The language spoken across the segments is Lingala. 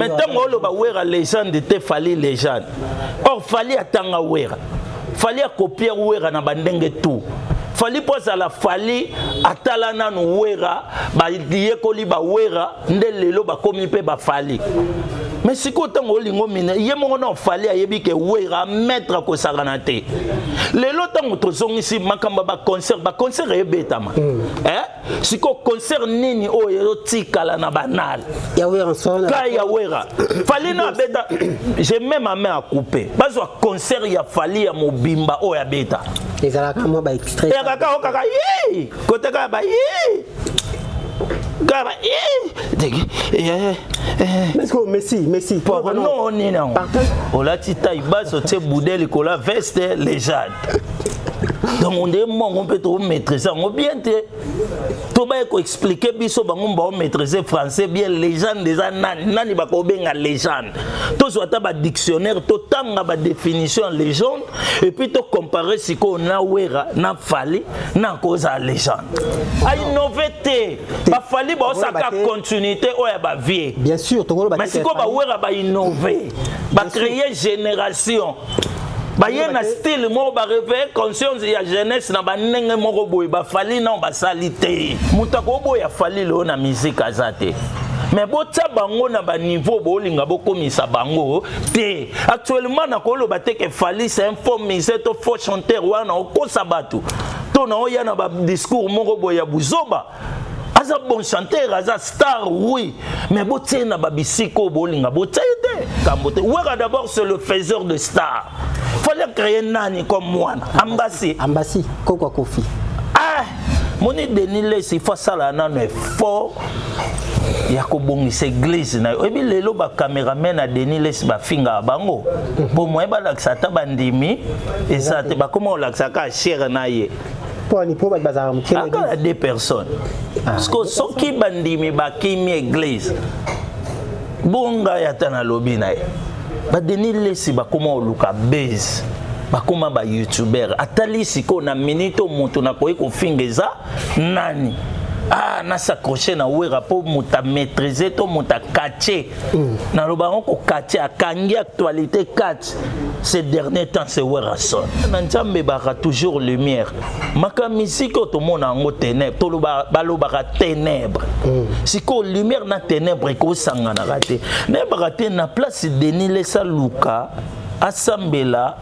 Mais tant que ba wera légende te fali légende. Or fali atanga wera. Fali copier wera na bandenge tout. Fali poza la fali atala na no wera ba diye koli ba wera nde lelo ba komi pe ba fali. Mais si ko tango lingo mine ye mo na fali ayebi ke wera maître ko saranate. Lelo tango to zongisi makamba ba concert ebetama. Si ko concert nini o yero tikala na banal. Ya wera sona. Ka ya wera. Fali na beta j'ai même ma main à couper. Bazwa concert ya fali ya mobimba o ya beta. Ezala ka mo ba extrait. Kaka kaka yi. Koteka ba yi. Gaba Messi. Pour non non. Ola tita ibaso te boudeli kola veste légende. Donc on peut tout maîtriser on bien te. To ba ko expliquer biso bango ba maîtriser français bien légende déjà nani ba ko benga légende. To soit ba dictionnaire to tanga ba définition légende et puis to comparer si ko na wera na fali na cause légende. A innover ba fali ba sa continuité o ya ba vie. Bien sûr to ba. Mais si ko ba wera ba innover, ba créer génération. Ba yena style mo ba réveiller conscience ya jeunesse na ba ndenge moko boy ba fali na ba salité. Mutako boy ya fali lo na musique azate. Mais botsa bango na ba niveau bolinga bokomisa bango te. Actuellement na ko lo ba te ke fali c'est un faux musicien to faux chanteur wana okosa batu. To na oya na ba discours moko boy ya buzoba. Aza bon chanteur, aza star, oui. Mais boté na babisiko bolinga, boté ete. Kambote. Ouera d'abord c'est le faiseur de stars. Fallait créer nani comme moi. Ambassi, Koko Kofi. Ah, moni denile si fa sala na no fort. Ya ko bongisa église na. Ebi lelo ba cameraman na denile si ba finga bango. Bo mo ba laksa ta bandimi, eza te ba comment laksa ka cher na ye. Pour encore deux personnes. Parce que ceux qui bandiment bakimi église. Bonga yatana lobi na. Ba denile si ba comment luka base. Ba comment ba youtuber. Atali siko na minito mutu na koyi ko fingeza nani. Ah, na s'accrocher na wera pour muta maîtriser to muta catcher. Na lo baron ko catcher a kangi actualité catch. Ces derniers temps c'est wera son. Na nzambe baka toujours lumière. Maka musique to mona ngo ténèbres, to lo baka ténèbres. Siko lumière na ténèbres ko sangana raté. Na baka na place denile sa luka asambela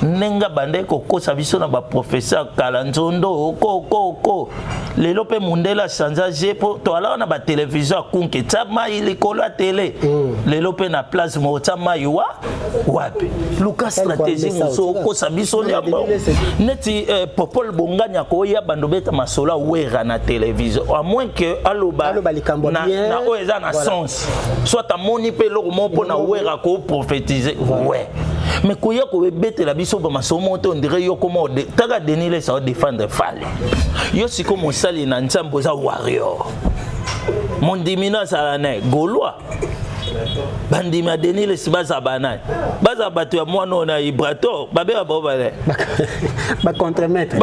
nenga bande ko kosa biso na ba professeur Kalanzondo ko lelo pe mundela change po to ala na ba télévision kunke tama ili ko la télé lelo pe na place mo tama yuwa wapi Lucas stratégie so ko sabiso ya neti popol bonganya ko ya bando beta masola wera na télévision à moins que aloba na o eza na sens soit ta moni pe lo mo po na wera ko prophétiser ouais mais ko ya ko bete la biso ba masomo to ndire yo comment taga denile ça défendre fale yo siko mosali na nzambo za warrior mon dimina ça na gaulois bandima denile sibaza banane baza bato ya mwana na ibrato babe ba ba contre-maître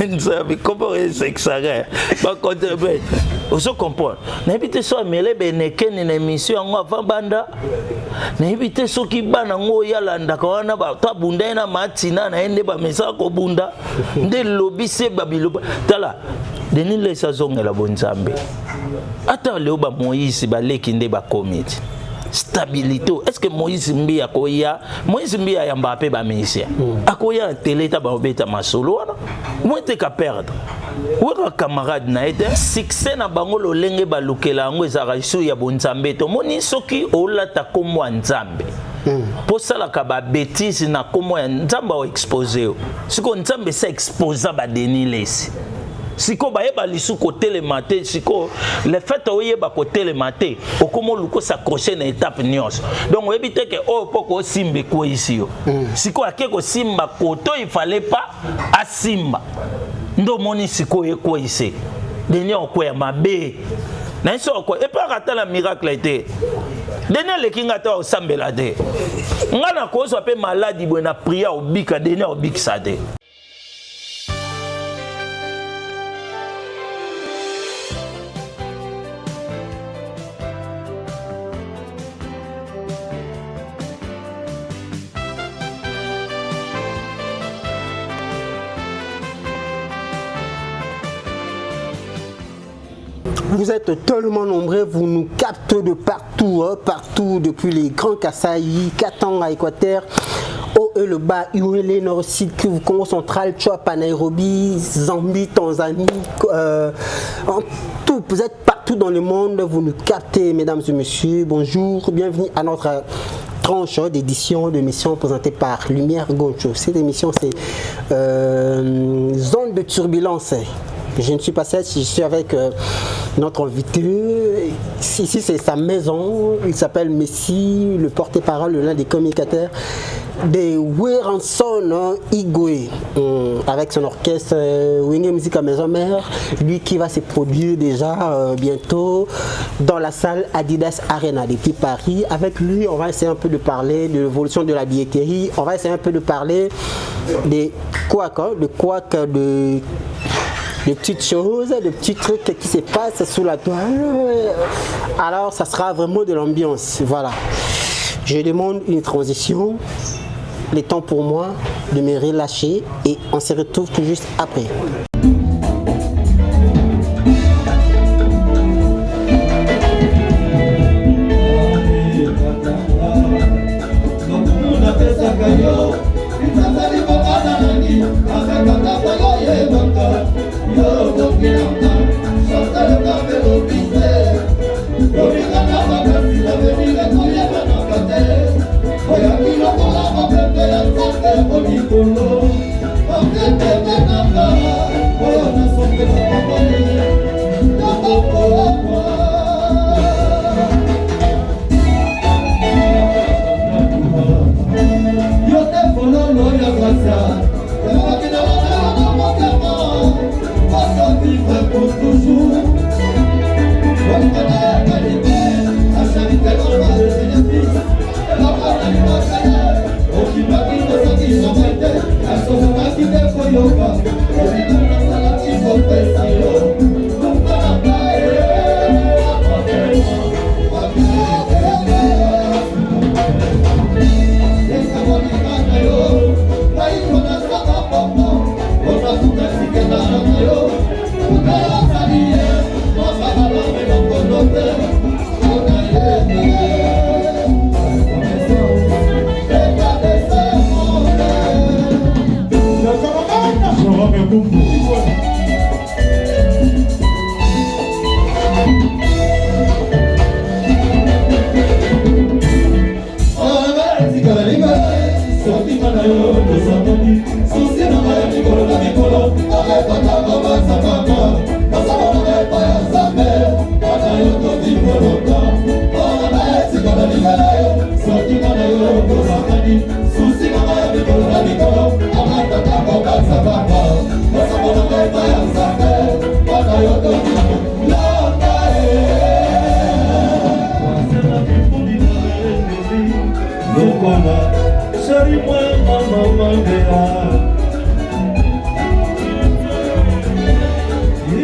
nzabi comment s'exagère ba contre-maître oso comprendre na ebite so amele beneke ni na émission ngo avant banda na ebite so ki bana ngo yalanda ka wana ba ta bunda na matina na ende ba mesa ko bunda nde lobise babilo tala denile sa zongela bonzambe ata leo ba Moïse ba leki nde ba comité stabilité est-ce que Moïse Mbia koya Moïse Mbia ya Mbappé ba ministère akoya télé ta ba obeta masolo wana moi te ka perdre weka camarade na ete succès na bango lolenge ba lukela ngo ezaka isu ya bonzambe to moni soki olata komo nzambe pour ça la ba bêtise na komo nzamba o exposer siko nzambe sa exposa ba denilesi siko ba yeba lisu côté le matin siko le fait o yeba côté le matin o komo luko s'accrocher na étape nyos donc o ebite que o poko simbe ko ici siko akeko simba koto il fallait pas a simba ndo moni siko eko ici deni okwe ya mabe na iso okwe et pas rata la miracle été deni le kinga ta osambela de ngana ko so pe maladi bo na prière obika deni obikisa de. Vous êtes tellement nombreux, vous nous captez de partout, hein, partout, depuis les Grands Kasaï, Katanga, Équateur, Haut et le Bas, Uele, Nord, Sud, Kivu, Congo Central, Tchouapa, Nairobi, Zambie, Tanzanie, en tout, vous êtes partout dans le monde, vous nous captez, mesdames et messieurs. Bonjour, bienvenue à notre tranche d'édition d'émission présentée par Lumière Goncho. Cette émission, c'est Zone de turbulence. Je ne suis pas seul, je suis avec notre invité. Ici, c'est sa maison. Il s'appelle Messi, le porte-parole, l'un des communicateurs de Weranson Igwe, avec son orchestre Wenge Musique à Maison Mère. Lui qui va se produire déjà bientôt dans la salle Adidas Arena depuis Paris. Avec lui, on va essayer un peu de parler de l'évolution de la billetterie. On va essayer un peu de parler des couacs, de petites choses, de petits trucs qui se passent sous la toile. Alors, ça sera vraiment de l'ambiance. Voilà. Je demande une transition. Le temps pour moi de me relâcher et on se retrouve tout juste après.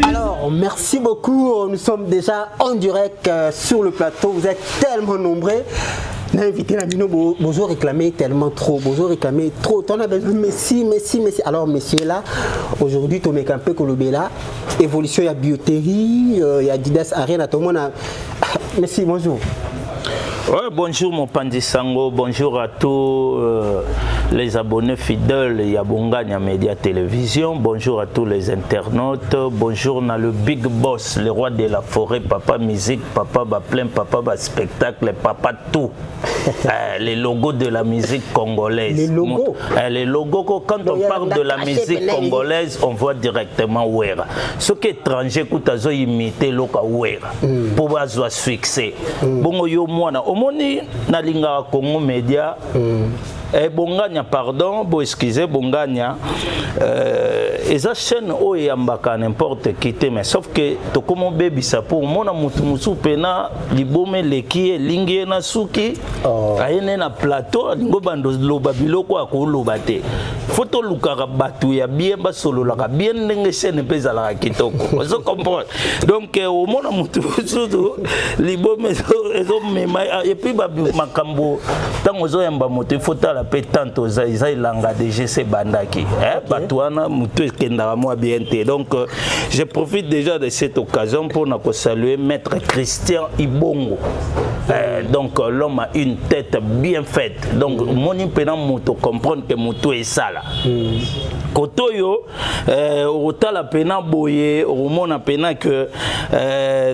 Alors, merci beaucoup. Nous sommes déjà en direct sur le plateau. Vous êtes tellement nombreux. L'invité la mino bonjour réclamé tellement trop, bonjour réclamé trop. T'en as besoin, Messi. Alors monsieur là, aujourd'hui tu mets un peu Kolobela, évolution il y a bioterie, il y a Adidas Arena, tout le monde a. Messi, bonjour. Ouais, bonjour mon Pandisango, bonjour à tous les abonnés fidèles de Yabonganya Média Télévision, bonjour à tous les internautes, bonjour dans le Big Boss, le roi de la forêt, papa musique, papa ba plein, papa ba spectacle, papa tout. Les logos de la musique congolaise. Les logos. Les logos, quand on parle de la musique congolaise, on voit directement Wera. Ce qui est étranger, quand on imité Loka Wera, pour avoir succès. Bon, yo moi omoni na linga Congo Média bonganya pardon bo excusez bonganya eza chaîne o yambaka n'importe qui te mais sauf que to comme baby ça pour mona mutu musu pena libome leki lingi na suki ayene na plateau ngo bando loba biloko akoloba te photo lukaka batu ya bien ba solo la bien ndenge chaîne peza la kitoko ozo comprendre donc au mona mutu musu libome ezo mema et puis ba makambo tango zo yamba moto photo la pe tanto za ilanga DGC bandaki batouana mutu kenda moi bien té. Donc je profite déjà de cette occasion pour na saluer maître Christian Ibongo. Donc l'homme a une tête bien faite. Donc moni pena moto comprendre que moto est ça là. Kotoyo otala pena boye omona pena que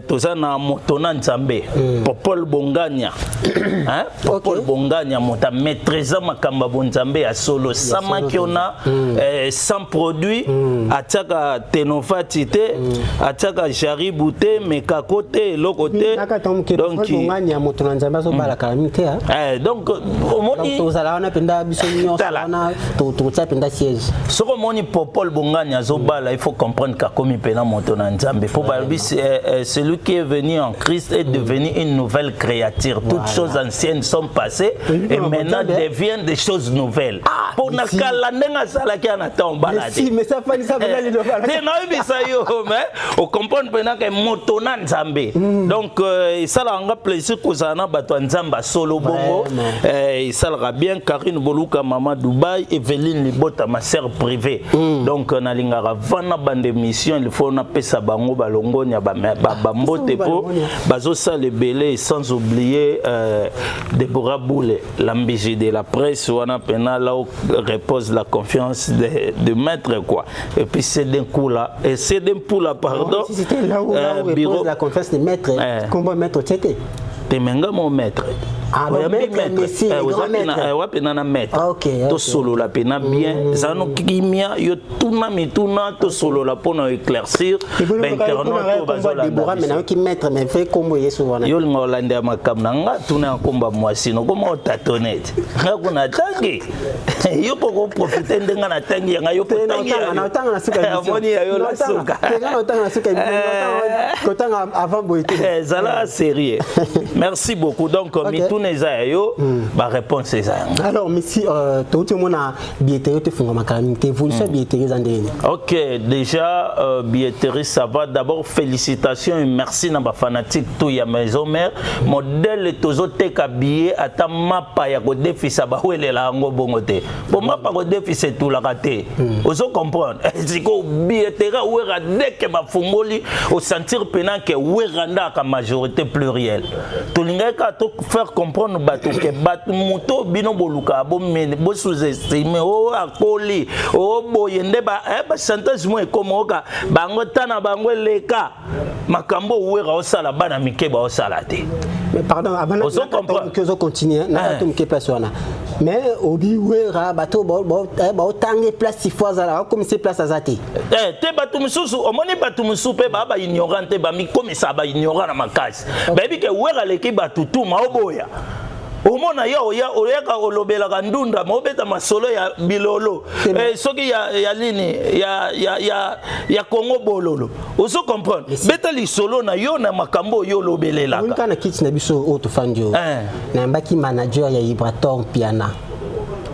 tozana motona nzambe Popol Bonganya hein Popol Bonganya mota maîtrise makamba bonzambe ya solo sama kiona sans produit ataka tenofatite ataka jaribu te mekakote lokote donc Bonganya motona nzambe so bala calamité donc omoni tozala wana penda biso nyonso wana to penda siège. Moni Popol Bonganya Zobala, il faut comprendre qu'à comme il pena motona nzambe. Pour celui qui est venu en Christ est devenu une nouvelle créature. Toutes choses anciennes sont passées et maintenant deviennent des choses nouvelles. Pour nakala nenga sala ki anata mbala. Si mais ça fait ça venait le faire. On comprend pena que motona nzambe. Donc ça la nga plaisir kozana bato nzamba solo bongo. Ça sera bien Karine Boluka maman Dubaï, Evelyne Libota ma sœur privée. Donc na lingara vana bande mission il faut na pesa bango balongonya ba mbote po bazo sa le belé sans oublier Deborah Boule l'ambigi de la presse wana pena là où repose la confiance de maître quoi. Et puis c'est d'un coup là et c'est d'un coup là pardon si c'était là où repose la confiance de maître comment maître c'était temenga mon maître. Le maître, Messi, le grand maître. To solo la pena bien. Zano kimia yo tuna mituna to solo la pona éclaircir. Internaute bazala. Deborah maintenant qui maître mais fait comme yeso wana. Yo ngolande makamna nga tuna komba mwasi no comme otatonete. Nga kuna tangi. Yo poko profiter ndenga na tangi nga yo tangi. Na tanga na suka. Amoni yo la suka. Na tanga na suka. Kotanga avant boité. Zala sérieux. Merci beaucoup. Donc ma réponse est ça. Alors, monsieur, tout le monde a billetterie, tu fais ma calamité. Vous le billetterie en ok, déjà, billetterie, ça va. D'abord, félicitations et merci à ma fanatique, tout y a maison mère. Modèle, tous autres billet, à ta mappa, ya ko défi, ça va où elle est là, en bongote. Pour ma pas défi, c'est tout la raté. Vous comprendre. C'est que billetterie, où est dès que ma fungoli, au sentir penant que où est randa comme majorité plurielle. Tout le monde a faire comprendre bato que bato moto bino boluka bo sous-estimer o akoli o boyende ba chantage mo comme oka bango tana bango leka makambo ouera osala bana mike ba osala te. Mais pardon avant que je continue na to mike place wana mais obi ouera bato ba tangi place 6 fois ala comme c'est place azati te bato mususu omoni bato mususu pe ba ignorante ba mi comme ça ba ignorant na makasi ba bi ke ouera leki bato tout ma oboya omona yo ya oyaka olobela kandunda mobeta masolo ya bilolo soki ya lini ya Congo bololo oso comprendre beta li solo na yo na makambo yo lobelela ka na kits na biso auto fandio na mbaki manager ya Ibrator Piana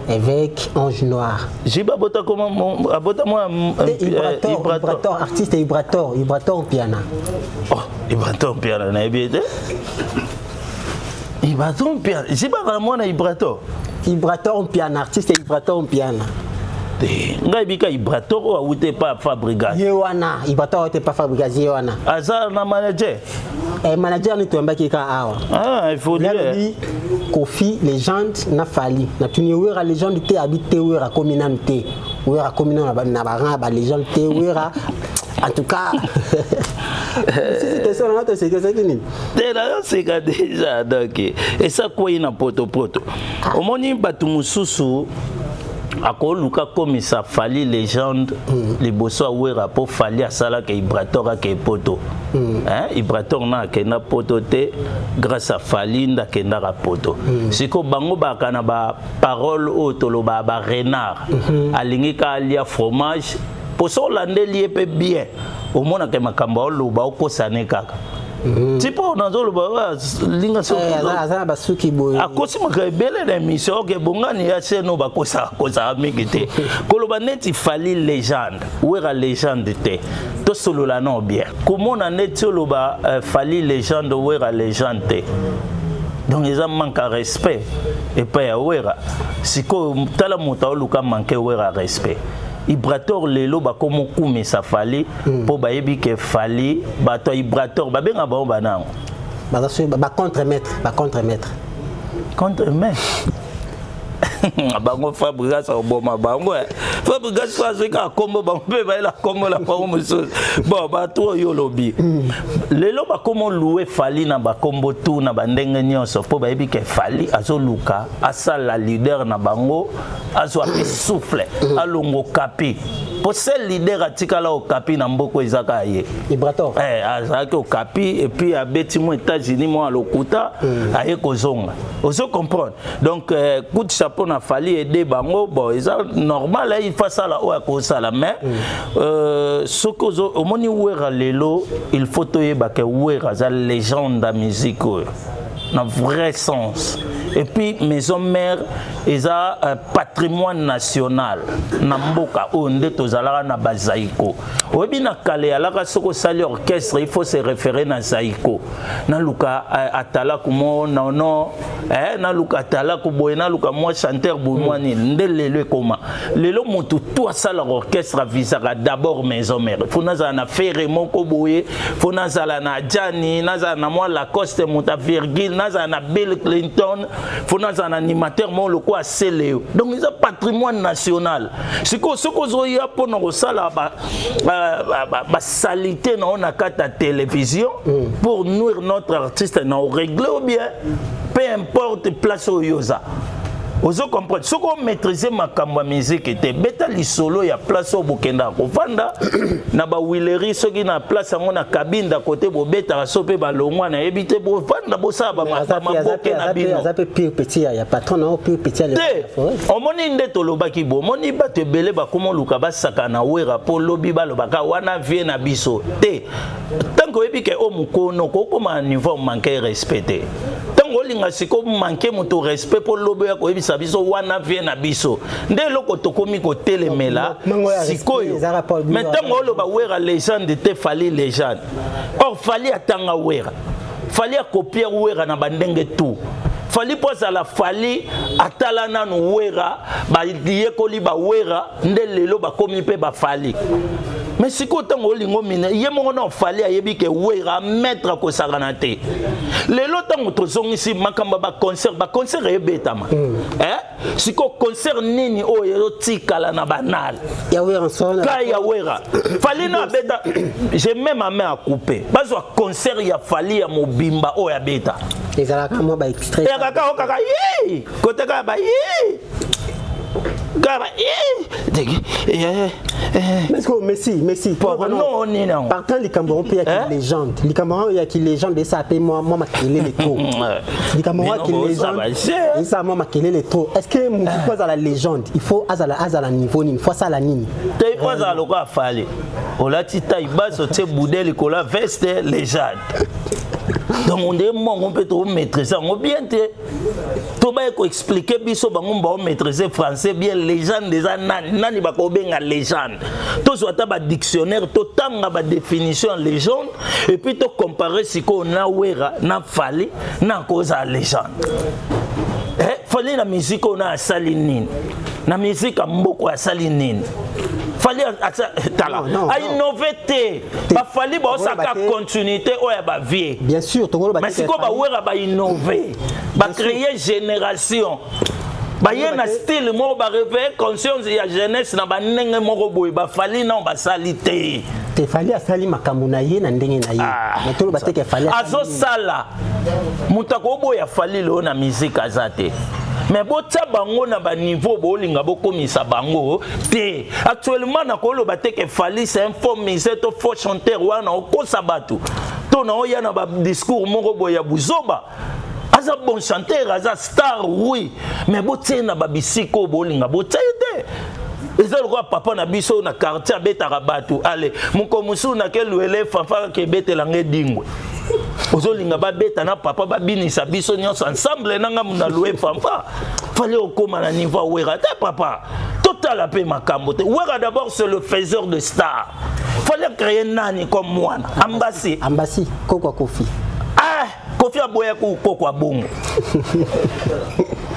avec Ange Noir. J'ai pas boté comment abota moi Ibrator artiste Ibrator Piana. Oh Ibrator Piana na ebité. Ibrator Piana, c'est pas vraiment un Ibrator. Ibrator Piana, artiste Ibrator Piana. Ngai bika Ibrator ou t'es pas fabricant. Yewana, Ibrator t'es pas fabricant Yewana. Azar na manager. Manager ni tuamba kika awa. Ah, il faut dire. Kofi légende na fali. Na tuni wera légende te habité wera communauté. Wera communauté na ba ba légende te wera. En tout cas, c'est déjà donc et ça quoi il na poto. Au moni batu mususu akoluka comme ça fali légende les bosso wera pour fali asala ke Ibrator ke poto. Hein Ibrator na ke na poto te grâce à fali nda ke na poto. Siko bango bakana ba parole otoloba ba renard alingi ka alia fromage pour ça l'année lié peut bien au moins que makambo loba ko sané kaka tipo nazo loba linga so azana basuki boy akosi makabele na mission ke bongani ya seno ba ko sa amigité ko loba neti fali légende ou era légende te to solo la non bien comment on neti loba fali légende ou era légende te Donc ils ont manqué de respect et pas à wera. Si comme tala mota luka manqué wera respect. Ibrator lelo ba comme kume ça fallait pour ba yebi que fallait ba to ibrator ba benga ba bana. Ba contre-maître, Contre-maître. Bango Fabregas au bon bango. Fabregas choisit ka combo bango pe ba la combo la pour monsieur. Bon ba to yo lobi. Lelo ba comment louer fali na ba combo tout na ba ndenge nyonso po ba yebi ke fali azo luka asa la leader na bango azo api souffle alongo kapi. Pour ce leader atikala au kapi na mboko ezaka ye. Ibrator. Azaki au kapi et puis à beti mo États-Unis mo alokuta aye kozonga. Ozo comprendre. Donc coup de chapeau na fali aider bango bon ça normal il fait ça là ou à cause ça là mais ce que au moni wera lelo il faut toyeba que wera za légende de musique dans vrai sens. Et puis maison mère ils a patrimoine national na mboka onde tozalaka na bazaiko obi na kale alaka soko sali orchestre il faut se référer na zaiko na luka atala kumo non na luka atala kuboye na luka moi chanteur boumwani ndelelo koma lelo mutu toi sala orchestre visaka d'abord maison mère faut naza na faire moko boye faut naza na Jani naza na moi Lacoste muta Virgil naza na Bill Clinton faut naza un animateur mon le quoi c'est Léo donc ils ont patrimoine national ce que ce y a pour nous ça là ba salité na on a kata télévision pour nourrir notre artiste na régler ou bien peu importe place au yosa. Vous comprenez ce qu'on maîtriser ma kamba musique était beta li solo ya place au bokenda ko vanda na ba willery so ki na place ngo na cabine da côté bo beta so pe ba longwa na ebité bo vanda bo sa ba maboke na bino ça peut pire petit ya patron na pire petit ya on moni nde to lobaki bo moni ba te belé ba komo luka ba saka na wera po lobi ba lobaka wana vie na biso te tant que ebi ke o mukono ko koma niveau manquer respecté olinga siko manquer moto respect pour lobe ya ko ebisa biso wana vie na biso nde loko tokomi ko telemela siko mais tango loba wera légende te fali légende or fali atanga wera fali copier wera na bandenge tout fali poza la fali atala nanu wera ba yekoli ba wera nde lelo ba komi pe ba fali. Mais si quand on lingo mine, il y a mon fallait à yebike wera mettre ko saranate. Les lots tant autres sont ici makamba ba concert est betama. Si ko concert nini o erotika la na banal. Ya wera son. Ka ya wera. Fallait na beta. J'ai même ma main à couper. Bazo concert ya fallait ya mobimba o ya beta. Les alaka mo ba extrait. Ya kaka o kaka yi. Côté ka ba yi. Messi. Partant les Camerounais, il y a qui légende. Les Camerounais, il y a qui légende. Et ça appelle moi maquiller les taux. Les Camerounais qui légende. Et ça moi maquiller les taux. Est-ce que mon pose à la légende, il faut à la niveau, il faut ça la nini. Tu vois ça le quoi fallait. On l'a dit taille basse, tu sais boudel, cola veste légende. Donc on peut tout maîtriser, on bien te. Tout va expliquer biso bango ba maîtriser français bien légende déjà nani ba ko benga légende. Tout soit ba dictionnaire tout tanga ba définition légende et puis to comparer si ko na wera na fali na cause légende. Fali na musique on a salinine. Na musique mboko a salinine. Fallait innover ba fallait ba saka continuité o ya ba vie bien sûr mais si ko ba wera ba innover ba créer génération ba yena style mo ba réveiller conscience ya jeunesse na ba ndenge moko boy ba fallait non ba salité te fallait asali makambo na ye na ndenge na ye mais to ba te ke fallait azo sala mutako boya fallait lo na musique azate. Mais si bango na ba niveau bolinga bokomisa bango te actuellement na ko loba te ke fali c'est un faux musicien to faux chanteur wana okosa batu to na oya na ba discours moko boya buzoba aza bon chanteur aza star oui mais botie na ba bisiko bolinga botie te eza le papa na biso na quartier betaka batu allez moko musu na ke luele fanfa ke betela ngedingwe ozolinga ba beta na papa ba binisa biso nyonso ensemble nanga muna loué fanfa fallait okoma na niveau wera ta papa total la paix makambo te wera d'abord c'est le faiseur de stars fallait créer nani comme moi Ambassi Koko Kofi Kofi aboya kwa bongo.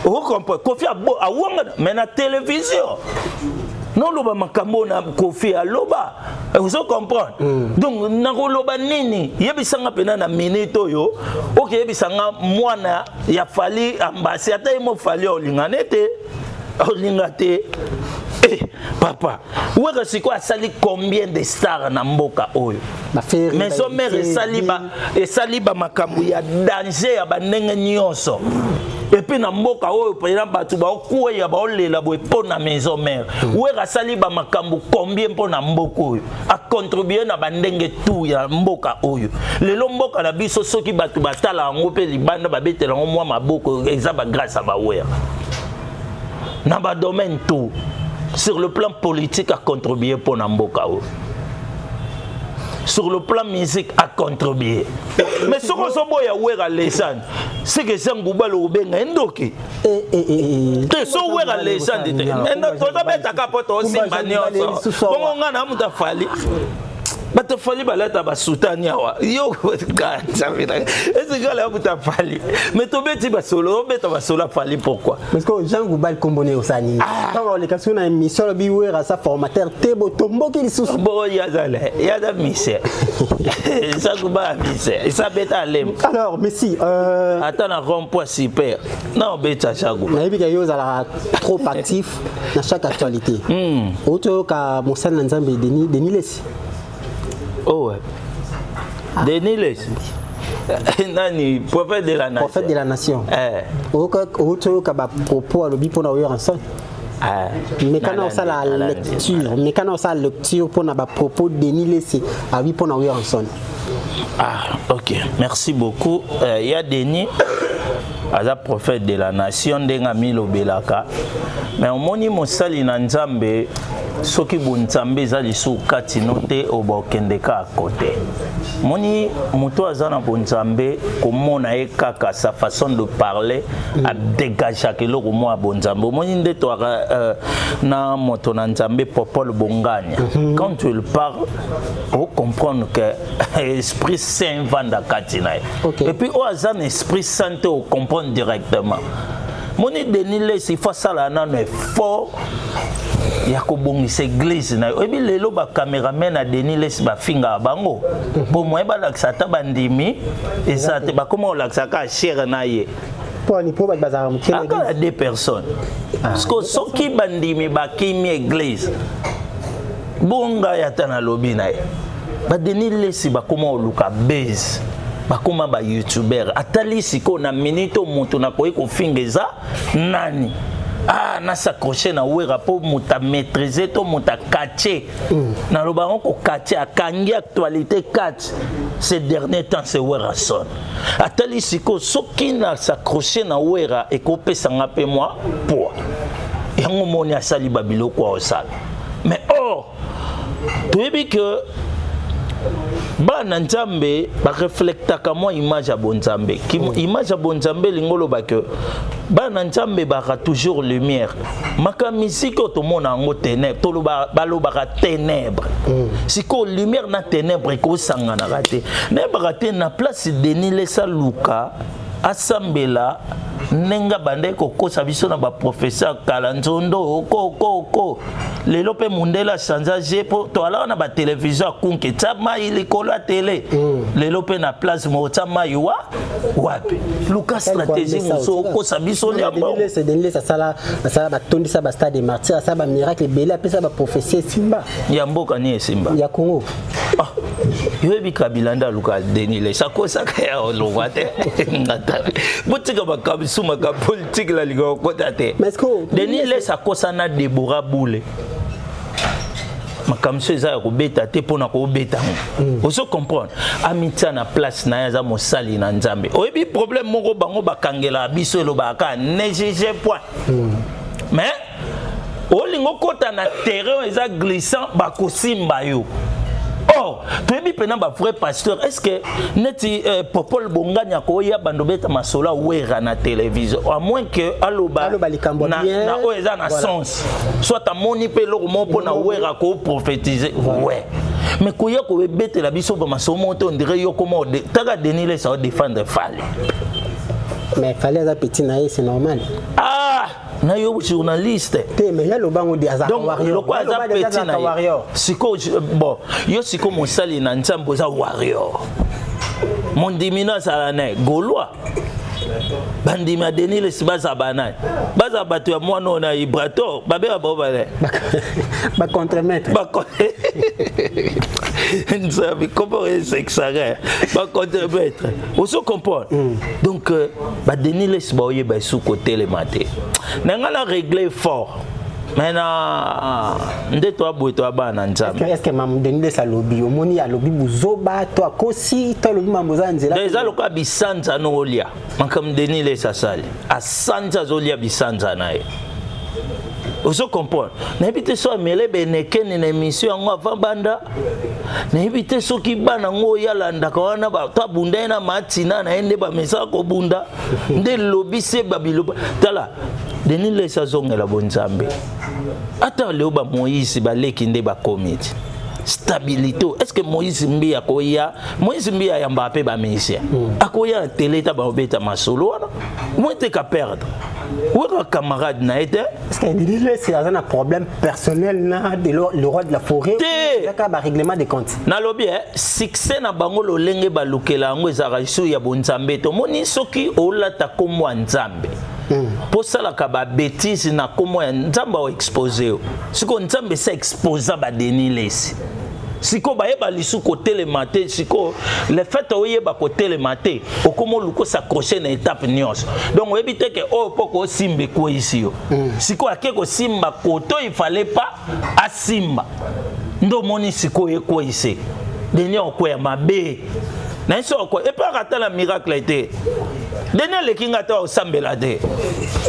Vous comprenez? Kofi awanga mais na télévision. Non loba makambo na Kofi aloba. Vous comprenez? Donc nakoloba nini? Yebisanga pena na minute oyo. OK yebisanga mwana ya fali ambasi ata imo fali olinganete. Olingate. Eh papa, où est-ce que ça sali combien de stars na mboka oyo? Mais son mère et saliba makambo ya danger ya banenge nyonso. Et puis na mboka oyo pena batu ba okuwe ya ba olela boye pona maison mère. Où est-ce que saliba makambo combien pona mboka oyo? A contribuer na bandenge tout ya mboka oyo. Lelo mboka na biso soki batu batala ngo pe libanda babetela ngo mwa maboko ezaba grâce à ba wera. Na ba domaine tout. Sur le plan politique, a contribué pour Namboka. Sur le plan musique, a contribué. Mais ce qu'on s'en a oué légende, c'est que c'est un gouba le benga endoki. Te so oué légende. Maintenant, tu as mis ta capote aussi, manioso. Comment on a muta fali? Bata fali balata ba soutania wa yo kanza est-ce que là buta fali mais to beti ba solo beta ba solo fali pourquoi parce que Jean Goubal Kombone osani quand les questions na émission bi wera sa formateur tebo tombo ki sous bo ya da mise ça Goubal mise ça beta lem alors Messi attends na rond-point super non beta chago na bi yo za trop actif dans chaque actualité auto ka Moussana Nzambe Denis Lessi. Oh ouais. Denis Lessi. Nani, prophète de la nation. Prophète de la nation. Auto ka ba propos à l'obi pour na oyer ensemble. Mais quand on a la lecture pour na ba propos de Denis Lessi, à lui pour na oyer ensemble. Ah, OK. Merci beaucoup. Il y a Denis Aza prophète de la nation denga milo belaka. Mais on moni mosali na Nzambe soki bunzambe za lisu kati note obokendeka à côté. Moni muto azana bunzambe komona e kaka sa façon de parler a dégager keloko mo bonzambe. Moni ndeto na moto na Nzambe popol bonganya. Quand tu le parles, on comprend que esprit saint vanda kati na. Et puis o azana esprit saint o comprendre directement. Moni Denis Lessi faut ça là non fort. Ya ko bongisa église na yo ebi lelo ba cameraman na Denis Lessi ba finga bango bo mo ba laksa ta bandimi eza te ba comment laksa ka cher na ye pour ni pour ba bazar mu kele encore deux personnes parce que soki bandimi ba kimi église bonga ya tana lobi na ye ba Denis Lessi ba comment luka base bakoma ba youtuber atali siko na minute moto na koyi ko fingeza nani na s'accrocher na wera pour muta maîtriser to muta catcher na lo baron ko catcher akangi actualité catch ces derniers temps c'est wera son atali siko soki na s'accrocher na wera et ko pesa ngape moi pour yango moni asali babilo kwa osala mais tu sais que bana Nzambe ba reflectaka moi image ya bonzambe ki image ya bonzambe lingolo ba que bana Nzambe ba toujours lumière maka musique to mona ngo ténèbres to ba lo ba ténèbres siko lumière na ténèbres ko sangana raté ne ba raté na place Denis Lessi Luka asambela nenga bande ko kosa biso na ba professeur Kalanzondo ko lelo pe mundela sanza jepo to ala na ba télévision kunke tama ili kola télé lelo pe na place mo tama yuwa wapi Lucas stratégie muso ko sabiso ya ba c'est Denis Lessi sala ba tondisa ba stade des martyrs ça ba miracle bela pe ça ba professeur Simba ya mboka ni Simba ya Congo yebi kabilanda Lucas Denis Lessi ko saka ya olowate botika ba kabisuma ka politique la ligo kota te Denis Lessi akosana Deborah Boule makamso eza ya kobeta te mpona kobeta ozo comprendre amitia na place na ya za mosali na Nzambe oyebi problème moko bango bakangela biso elobaka néglige point mais olingo kota na terrain eza glissant bakosimba yo tu es bien un vrai pasteur. Est-ce que neti popol bonganya ko ya bandobeta masola wera na télévision à moins que aloba na oeza na sens soit ta moni pe lo mo pona wera ko prophétiser ouais mais koya ko bete la biso ba masomo to ndire yo comment taga Denis les ça défendre Fally. Mais Fally a petit naïe, c'est normal. Ah, na yo journaliste. Mais il y a le bango de Azar Warrior. Donc le quoi petit na Warrior. Siko bon, yo siko mon sali na nzambo za Warrior. Mon dimina ça na Gaulois. Bandima Denis les baza banane. Baza batu ya moi non na Ibrato, babé ba balé. Ba contre-maître. Ba nzabi comment s'exagère. Ba contre-maître. On se comprend. Donc ba Denis les boye ba sous côté le matin. Nanga la régler fort. Maintenant, nde toi boy toi bana nzambe. Est-ce que mam Denis sa lobby omoni a lobby buzoba toi kosi toi lobby mamboza nzela. Déjà le ka bisanza no olia. Makam Denis les sasali. A sanza zolia bisanza nae. Vous comprenez? N'habitez soit mêlé beneken une émission en avant banda. N'habitez soit qui bana ngo yalanda kawana ba toi bunda na matina na ende ba mesa ko bunda. Nde lobby se babilo. Tala. Denis les sazonga la bonzambe. Attends le ba Moïse ba lekinde ba comité. Stabilité. Est-ce que Moïse Mbia koya Moïse Mbia ya Mbappé ba Messi. Akoya télé ta ba obeta masolo wana. Moi te ka perdre. Ou un camarade n'a été. Est-ce que c'est un problème personnel na de le roi de la forêt? Il y a un règlement des comptes. Na lobby succès na bango lo lenge ba lukela ngo ezara isu ya bonzambe to moni soki olata komo nzambe. Pour ça la kaba bêtise na komo nzambe o exposer. Siko nzambe sa exposa ba Denis les. Siko ba yeba lisu côté le matin siko le fait o yeba côté le matin o komo luko s'accrocher na étape nyos. Donc o éviter que o poko simbe ko ici yo. Siko akeko simba koto il fallait pas a simba. Ndo moni siko ye ko ici. Denis o ko ya mabe. Na so ko et pas rater la miracle été. Denis le kinga ta o sambela de.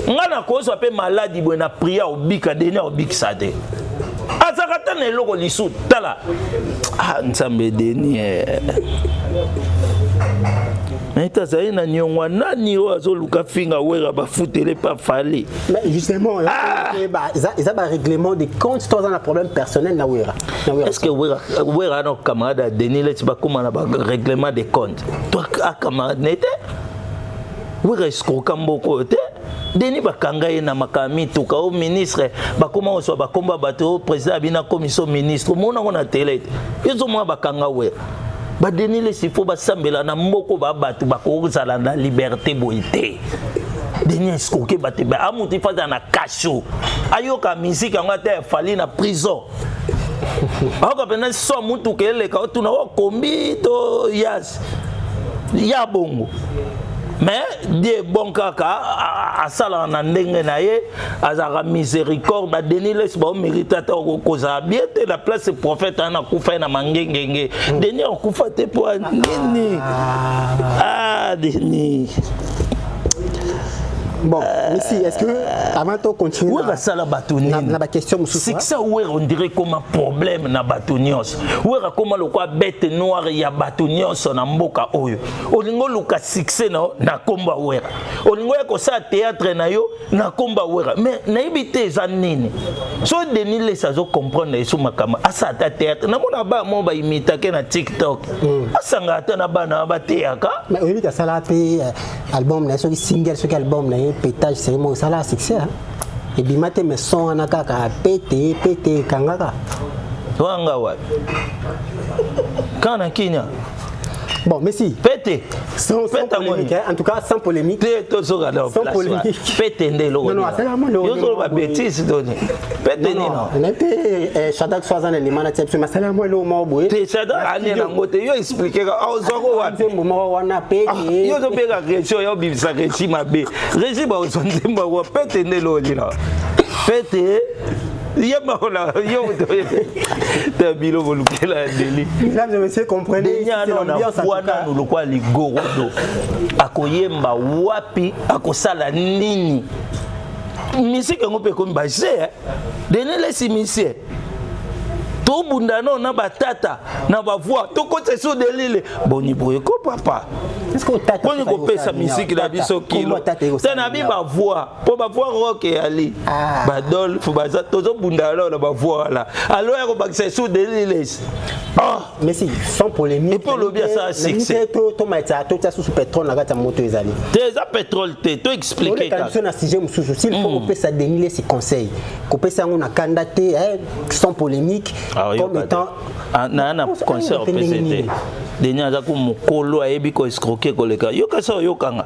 Ngana ko so pe maladie bo na prière o bika Denis o biksa de. Azakata ne loko lisu tala. Ah nsambe Denis. Mais ça y na nyongwa nani o azoluka finga wera ba futele pa Fally. Mais justement ils a un règlement des comptes toi dans un problème personnel na wera. Est-ce que wera no camarade Denis le ba comment na ba règlement des comptes. Toi a camarade n'était wera escroquant beaucoup te. Denis bakanga na makami tuka au ministre bakoma oso bakomba bato président bina commission ministre mona on a télé ils ont moi bakanga we ba Denis les il faut ba sambela na mboko ba bato bakozala na liberté boité Denis escoqué bato ba amuti faza na kasho ayoka musique ngata Fally na prison ako pena so mutu kele ka tuna o kombi to yas ya bongo. Mais des bons kaka à sala na ndenge na ye azara miséricorde ba Denis les ba méritateur ko za bien te la place prophète na kufa na mangengenge Denis kufa te po nini Denis. Bon, Messi, est-ce que avant de continuer, où est ça la bâtonnière? La question c'est que ça où on dirait comme un problème na bâtonnière. Où est comment le quoi bête noire ya bâtonnière na mboka oyo. Olingo luka succès na komba wera. Olingo ya ko sa théâtre na yo na komba wera. Mais na ibité za nini. So Denis les sazo comprendre eso makama. Asa ta théâtre na mona ba mo ba imita ke na TikTok. Asanga ta na ba na ba théâtre. Mais oui ta sala pe album na so single so album na pétage c'est mon salaire succès et puis maté mes sons anaka pété kangaka wanga wa kana kinya bon mais si pété sans polémique en tout cas sans polémique sans polémique pété ndelo non yo zo ba bêtise doni pété non n'était Shadak Swazan les manatiers mais ça moi lo mo boye te Shadak ani na ngote yo expliquer ka zo wa mo wana pété yo zo pega question yo bibisa régime mabe régime o zo ndemba wa pété ndelo lina pété yema ona yo te bilo volukela deli mesdames et messieurs comprenez l'ambiance wana no lokwa ligorodo akoyemba wapi akosala nini musique ngo pe ko mbase Denis les musique to bundano na batata na bavoix to ko te so delile boni boye ko papa est-ce que tata boni ko pesa musique la biso kilo te na bi bavoix po bavoix rock ali badol fo baza to zo bundano na bavoix la alors ya ko bakisa so delile mais si sans polémique et pour le bien ça succès to maita to ta sous pétrole na kata moto ezali déjà pétrole te to expliquer quand on a sujet mususu s'il faut qu'on pesa déniler ses conseils qu'on pesa on a candidaté sans polémique comme étant na conseil au PCT denya za ko mukolo ayebi ko escroquer ko leka yo ka so yo kanga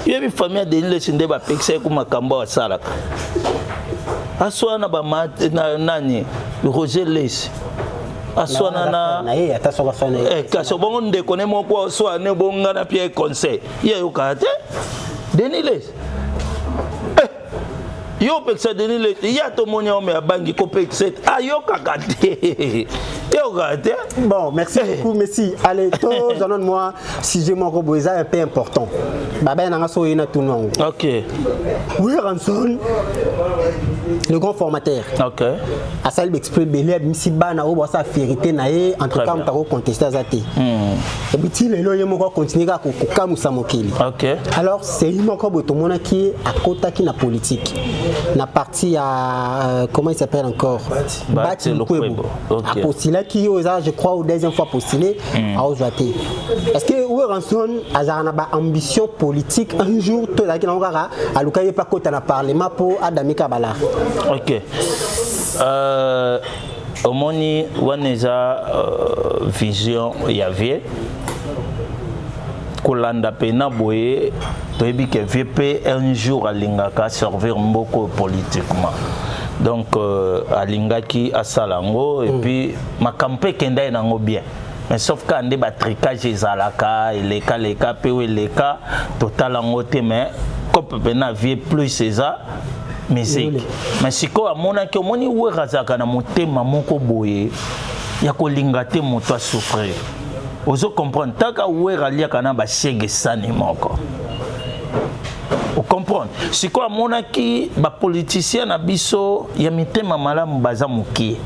yebi famille déniler sinde ba pexer ko makambo asalaka aswana ba na nani Roger Les aswana na kaso bongo ndeko ne moko so ne bonga na pie conseil ye yo ka te denile yo peksa denile ya to monya o me abangi ko peksa ayo kakate yo gate bon merci beaucoup merci allez to donne-moi sujet moko boza un peu important baba na ngaso yina tout non OK oui Ranson le grand formateur OK a ça l'explique belé misi bana o bossa vérité na ye en tout cas on t'a contesté azati et puis il est là moko continuer ka ko kamusa mokili OK alors c'est une moko botomona qui à kota qui na politique na parti à comment il s'appelle encore Bati Lukwebo a postulé qui je crois au deuxième fois postulé à Ozwate est-ce que Ranson a une ambition politique un jour tout là qui n'aura à l'occasion pas kota na parlement pour Adami Kabala OK omoni waneza vision ya vie kolanda pena boye toyebi ke VP un jour alingaka servir mboko politiquement donc alingaki asalango et puis makampe kenda nango bien mais sauf quand ande ba tricage ezalaka eleka pe eleka total ngo te mais comme pena vie plus ça musique mais siko amona ke omoni werazaka na motema moko boye ya kolinga te moto a souffrir ozo comprendre taka wera liaka na ba chege sani moko o comprendre siko amona ki ba politicien na biso ya mitema malamu baza mukie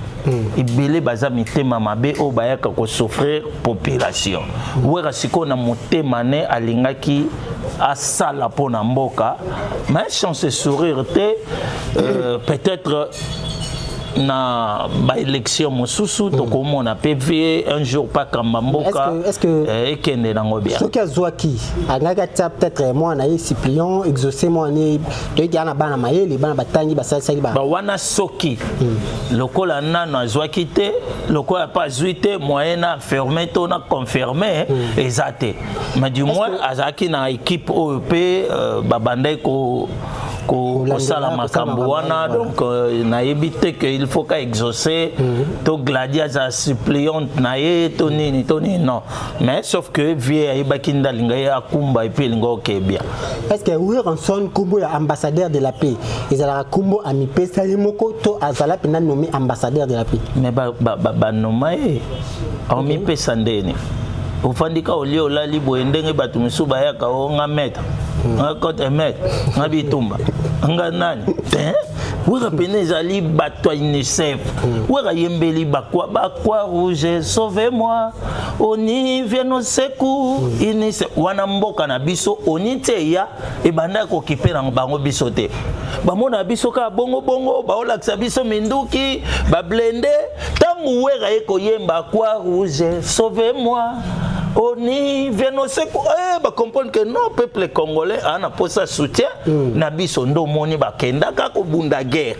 ibele baza mitema mabe o bayaka ko souffrir population wera siko na motema ne alingaki asala pona mboka mais chance sourire te peut-être na ba élection mosusu to komona PV un jour pas kambamboka est-ce que ekende nango bien ce que Zwaki angaka peut-être moi na Cyprien exaucer moi ne to gana bana mayele bana batangi basali ba wana soki lokola nana Zwaki te lokola pas zuite moyena fermé to na confirmé ezate mais du moins azaki na équipe OEP babandai ko sala makambo wana donc na yebite que il faut qu'à exaucer to gladia za suppliante na ye to nini non mais sauf que vie ayebaki ndalinga ya akumba et puis lingo ke bien est-ce que oui Ranson Kumbo ya ambassadeur de la paix ezala Kumbo ami pesa yemoko to azala pena nommé ambassadeur de la paix mais ba nommé on mi pesa ndeni ofandika olio lali boendenge batu misuba yaka o nga meta nga kote meta nga bitumba nga nani wera pene zali bato UNICEF wera yembeli bakwa rouge sauvez-moi oni viens secours UNICEF wana mboka na biso oni te ya e banda ko kipera bango biso te bamona biso ka bongo baolakisa biso minduki ba blende tangu wera eko yemba kwa rouge sauvez-moi oni viens secours ba comprendre que non peuple congolais ana posa soutien na biso ndo moni bakenda ka ko bunda guerre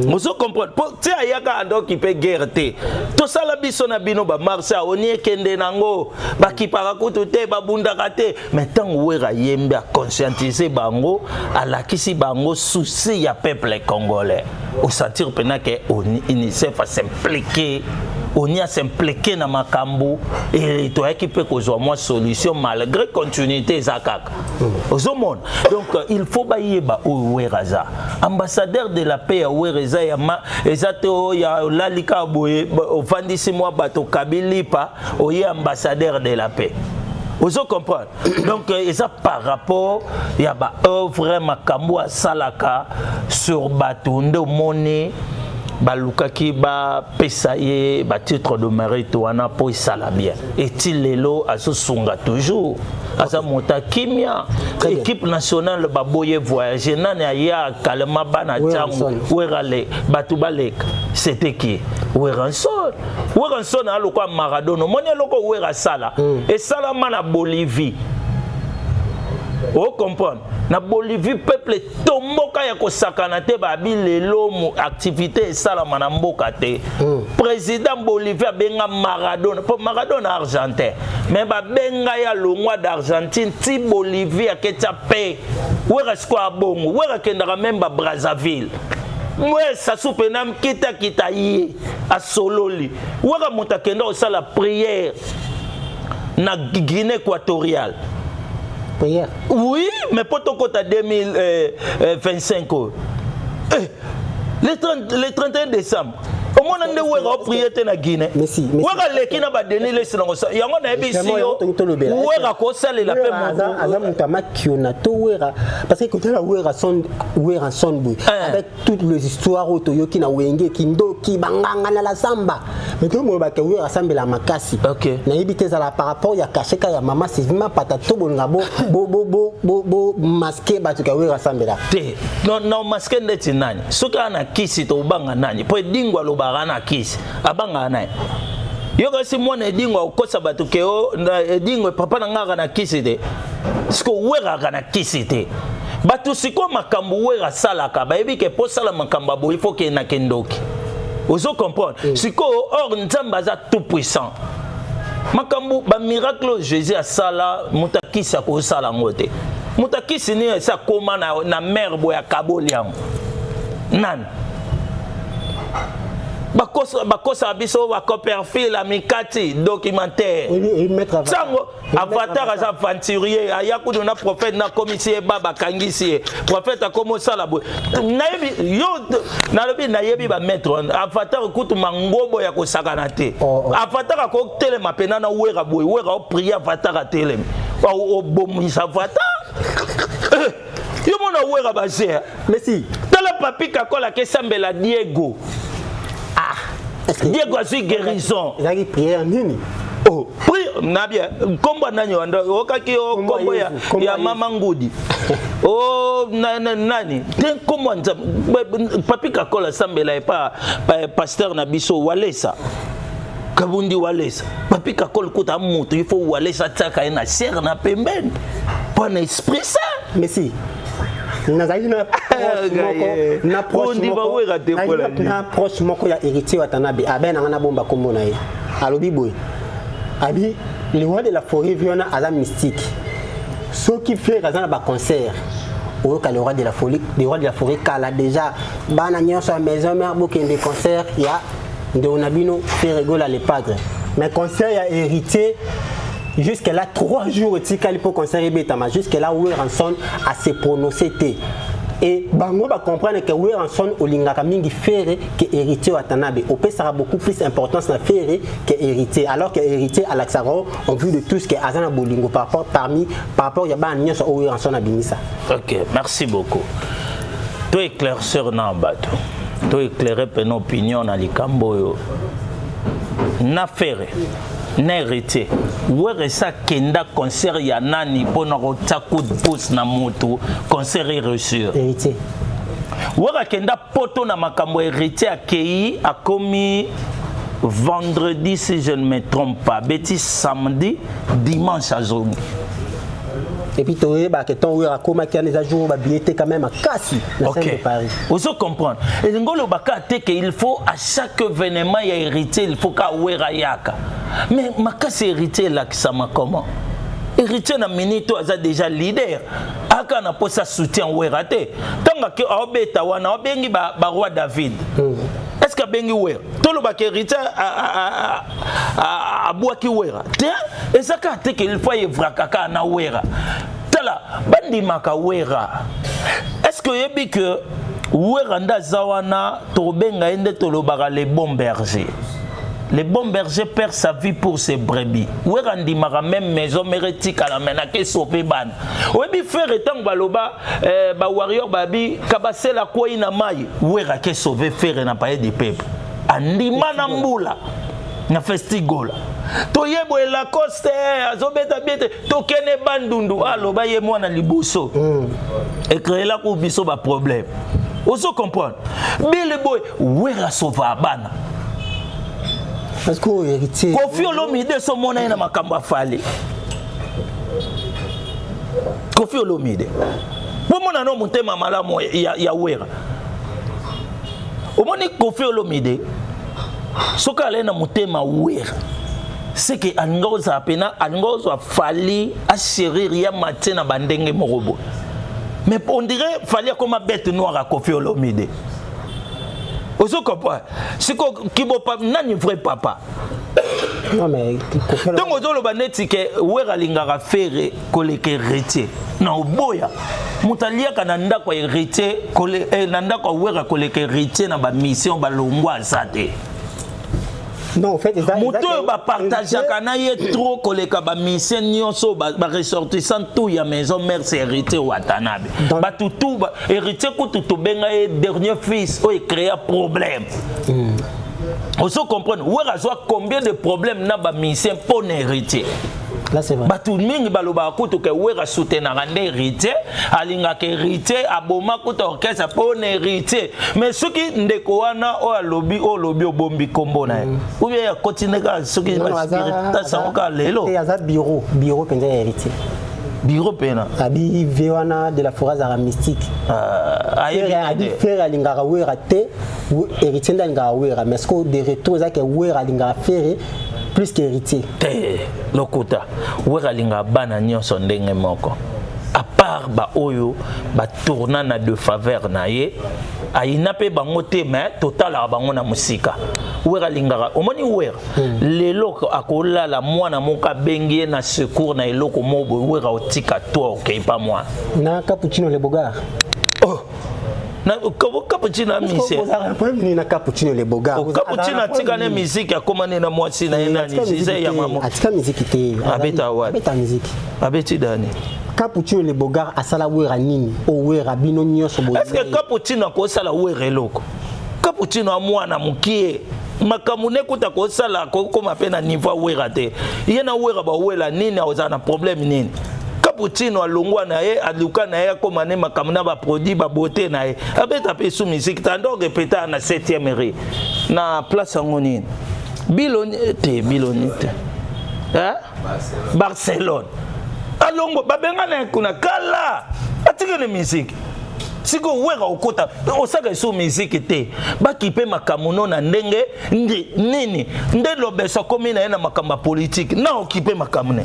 Mozo comprendre pour ti ayaka ando ki pe guerre te to sala biso na bino ba marsa oni ekende nango ba kipaka kutu te ba bunda te mais tant wera yemba conscientiser bango alakisi bango souci ya peuple congolais au sentir pena que oni UNICEF a s'impliquer on y a s'impliqué dans makambo et toi qui peut causer moi solution malgré continuité zakak au monde donc il faut bailler ba Weraza ambassadeur de la paix à Weraza ya ma ezato ya lalika boye ofandisi moi bato kabilipa oye ambassadeur de la paix vous comprenez donc ça par rapport il y a ba œuvre makambo à salaka sur bato ndo monnaie balukaki ba pesaye ba titre de mérite wana po sala bien est-il lelo azosunga toujours asa mota kimia équipe nationale ba boye voyager nani aya kalema bana tango werale batu baleka c'était qui Weranson aloko Maradona moni aloko wera sala et sala mana Bolivie o comprendre na Bolivie peuple tomboka ya kosakana te ba bilelo mu activité salama na mboka te président Bolivie benga Maradona pour Maradona argentin mais ba benga ya longwa d'Argentine ti Bolivie aketia pe wera skwa bongo wera kendaka même ba Brazzaville moi ça soupe nam kita yi a sololi wera monta kenda osala prière na Guinée équatoriale. Prière. Oui, mais pour ton côté 2025, le 31 décembre, au moins on a prié na Guinée. Merci. Waka leki na ba deni le sinangosa. Yango na ebisi yo. Wera ko sala la paix mon. Azam tama kiona to wera parce que quand la wera son boy avec toutes les histoires autoyo ki na wenge kindo ki banganga na la samba. Mais tout mo ba ke wera samba la makasi. Na ebite za la par rapport ya kasheka ya mama c'est vraiment patato bonga bo masquer ba to ka wera samba la. Te. Non masquer ndeti nani. Soka na kisi to banga nani. Po dingwa lo barana kisi abanga naye yoka si mwana edingo okosa bato keo na edingo papa na ngaka na kisi te siko wera kana kisi te bato siko makambo wera salaka ba ebi ke po sala makambo bo il faut que na kendoki ozo comprendre siko or nzamba za tout puissant makambo ba miracle Jésus a sala mutakisa ko sala ngote mutakisi ni sa koma na merbo ya kaboliam nan bakosa biso ba Copperfield amikati documentaire sango avatar as aventurier ayakudu na prophète na commissaire baba kangisi prophète akomo sala bo nayebi yo na lobi nayebi ba mettre avatar kutu mangobo ya kosakana te avatar ko telema pena na wera boy wera o prier avatar telema o bomisa avatar yo mona wera ba zer merci tala papi kakola ke sambela Diego. Diego a su guérison. Il a prié en nini. Oh, prière, nabia. Kombo nani wanda. Okaki o kombo ya mama ngudi. Oh, nani. Ten kombo nza. Papi kakola sambela pa pasteur nabiso Walesa. Kabundi Walesa. Papi kakola kuta mutu. Il faut Walesa tsaka na serre na pembeni. Pas un esprit ça. Mais si. Nazali na approche moko ya héritier Watanabe abena ngana bomba kombo na ye alobi boy abi le roi de la forêt viona à la mystique ceux qui fait razana ba concert au le roi de la forêt kala déjà bana nyonso à maison mère bokende concert ya de onabino fait rigoler les padres mais concert ya héritier jusqu'à là 3 jours tikali pour concert betama jusqu'à là Weranson a se prononcé et bango va comprendre que Weranson olingaka mingi faire que héritier Watanabe au peut sera beaucoup plus importance na faire que héritier alors que héritier Alaxaro en vue de tout ce que azana bolingo par rapport ya ba nyonso Weranson abimisa. OK, merci beaucoup. To éclairceur na bato. To éclairer pe nos opinion na likambo yo. Na faire n'héritier ouais ça kenda concert ya nani pona ko coup de pouce na moto concert reçu héritier ouais kenda poto na makambo héritier akei a commis vendredi si je ne me trompe pas bêtise samedi dimanche à zone. Et puis tu vois que ton ouïe a comment qu'il y a des jours ba billet quand même à Cassi dans de Paris. Vous comprenez. Et ngolo baka te que il faut à chaque événement il y a héritier il faut ka ouera yaka. Mais makasi héritier là qui ça m'a comment? Héritier na minito aza déjà leader. Aka na posa soutien ouera te. Tanga ke obeta wana obengi ba roi David. Est-ce que bengi ouera? Tolo ba héritier a boaki ouera. Et ça ka te que il faut evra kaka na ouera. Tala bandi maka ouera. Est-ce que yebi que ouera nda zawana to benga ende tolo ba les bons bergers. le bon berger perd sa vie pour ses brebis. Wera ndimaka même maison mérétique à la menake sauver ban. Webi faire etang baloba ba warrior babi kabasela kwa ina mai. Wera ke sauver faire na paye du peuple. Andima na mbula na festigola. To yebo la coste azobeta bete to kene bandundu aloba ye mwana liboso. Et créer la ko biso ba problème. Oso comprendre. Bile boy wera sauver bana. Parce que héritier. Kofi Olomide so mona na makamba fali. Kofi Olomide. Pour mona no mutema malamu ya wera. Omoni Kofi Olomide. Soka ale na mutema wera. C'est que angoza pena angoza fali a chérir ya matin na bandenge morobo. Mais on dirait fallait comme bête noire à Kofi Olomide. Vous comprenez? C'est qui pas nani vrai papa. Non mais donc vous le baneti que wera lingara faire koleke héritier. Na oboya mutalia kananda kwa héritier kole nanda kwa wera koleke héritier na ba mission ba longwa sate. Non, en fait, muto ba partage kana ye trop koleka ba mission nyonso ba ressortissant tout ya maison mère c'est héritier Watanabe. Ba tout ba héritier ko tout benga e dernier fils o créer problème. On se comprend, wera soit combien de problèmes na ba mission pour héritier. Là c'est vrai. Ba tout mingi baloba kutu ke wera soutenir un héritier, alinga ke héritier aboma kutu orchestre pour héritier. Mais ce qui ndeko wana o lobby bombi kombo na. Ou bien continuer ka ce qui va spirit ça ka lelo. Et aza bureau penza héritier. Bureau pena. Abi vewana de la forêt mystique. Abi faire alinga wera te héritier ndanga wera mais ce que de retour ça que wera alinga faire plus qu'héritier. Lokota wera linga bana nyonso ndenge moko à part ba oyo ba tourna na de faveur na ye aina pe bango te mais total la bango na musika wera linga omoni wera lelo akola la mwana moka bengie na secours na eloko mobo wera otika toi okay pas moi na cappuccino le bogar. Oh na cappuccino mise na cappuccino le bogar cappuccino atika na musique akomane na mwasi na ina ni zai ya mama atika musique te abeta wa abeta musique abeti dani cappuccino le bogar asala wera nini o wera bino nyonso bo est-ce que cappuccino ko sala wera eloko cappuccino a mwana mukie makamune kuta ko sala ko koma pena niveau wera te yena wera ba wela nini ozana problème nini cappuccino alongwa na ye aluka na ye koma ne makamuna ba produit ba beauté na ye abeta pe sous musique tando répéter na 7e rue na place ngoni biloni te hein Barcelone alongo babenga na kuna kala atika ne musique siko wera okota osaka sous musique te bakipe makamuno na ndenge nini nde lobeso komi na ye na makamba politique na okipe makamune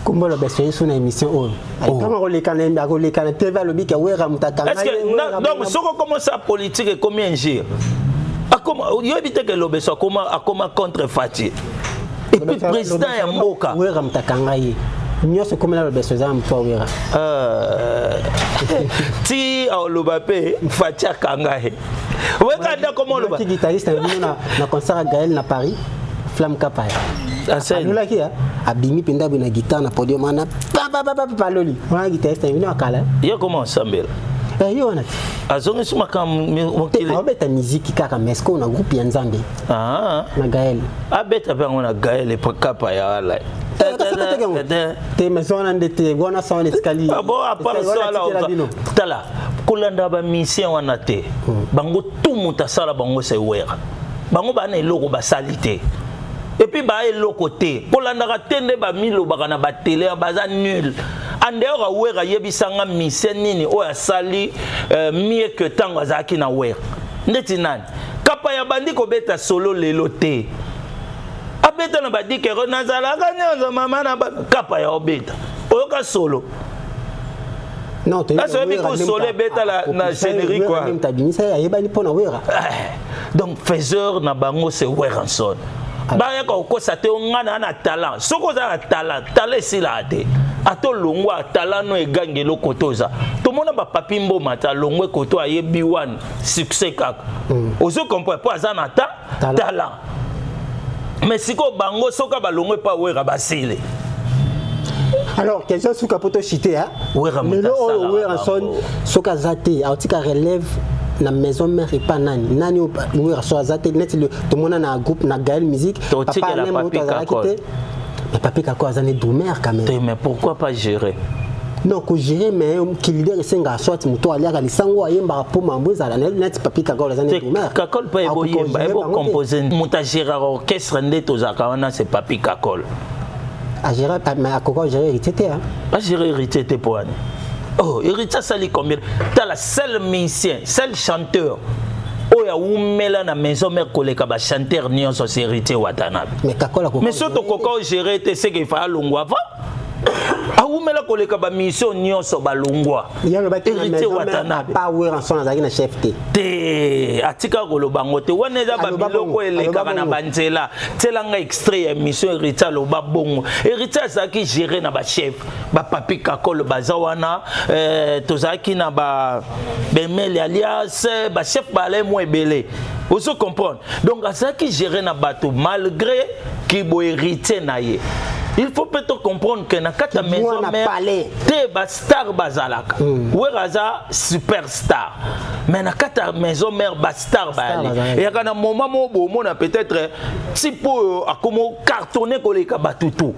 Kumbo lo beso sur une émission oh. Comment on les canne TV le bic wera mutaka. Est-ce que donc soko comment ça politique et combien gire? A comment il évite que le beso comment contre Fati. Et puis président ya mboka wera mutaka ngai. Nyoso comment le beso za mtwa wera. Ti au lobape Fati kangahe. Weka nda comment le guitariste na concert à Gaël na Paris. Flamme Kapaya. Nous qui abimi penda bina guitare na podium ana pa loli. Wana guitariste vino akala. Yo comment ensemble? Yo wana. Azongi suma kam mokile. Abeta musique kaka mesko na groupe ya Nzambe. Na Gaël. Abeta pe ngona Gaël e Kapaya wala. Te maison ndete wana son escalier. Bon à part ça là. Tala. Kolanda ba mission wana te. Bango tout muta sala bango se wera. Bango bana eloko ba salité. Et puis ba eloko te. Kolanda tende ba milo bakana ba télé baza nul. Andeo wera yebisanga mission nini o ya sali mieux que tango azaki na wera. Ndeti nani? Kapa ya bandi ko beta solo lelo te. Abeta na badi ke nazala kanyo mama na kapa ya obeta. Oyoka solo. Non, tu as solo beta na générique quoi. Donc faiseur na bango c'est Weranson. Ba ya ko sa te ngana na talent. Soko za talent, talent sila te. Ato longwa talent no egangelo kotoza. To mona ba papimbo mata longwe koto ayebi one succès kaka. Ozo comprend pas za nata talent. Mais si ko bango soka balongwe pa wera basile. Alors, question sur Kapoto Chité, hein? Mais là, on son soka zate, autika relève la maison mère et pas nani. Nani ou so zate, net le tout monde na groupe na Gaël musique. Papa la papi kakol. Mais papi kakol azane doumer quand même. Mais pourquoi pas gérer? Non, que gérer mais qui leader senga soit muto ali akali sango yemba po mamboza la net papi kakol azane doumer. Kakol pa ebo yemba, ebo composer muta gérer orchestre ndeto zakana c'est papi kakol. À gérer, mais à quoi gérer hérité hein? À gérer hérité pour année. Oh, hérité ça li combien? T'as la seule musicien, seul chanteur. Oh ya oumela na maison mère koleka ba chanteur nyonso c'est hérité Watanabe. Mais kakola ko. Mais surtout koko gérer te c'est qu'il fa longwa va. Ah oumela koleka ba mission nyonso ba longwa. Hérité Watanabe. Pas ouais en son azaki na chef te. Te atika kolobango te wana eza ba biloko eleka na banzela telanga extrait ya mission hérité loba bongo hérité azaki gérer na ba chef ba papi kakolo bazawana tozaki na ba bemel alias ba chef ba le mo ebele vous comprenez donc azaki gérer na bato malgré ki bo hérité na ye. Il faut peut-être comprendre que na kata maison mère te ba star bazalaka. Weraza superstar. Mais na kata maison mère ba star bali. Et ya kana moment mo bomona peut-être tipo akomo cartonner koleka batutu.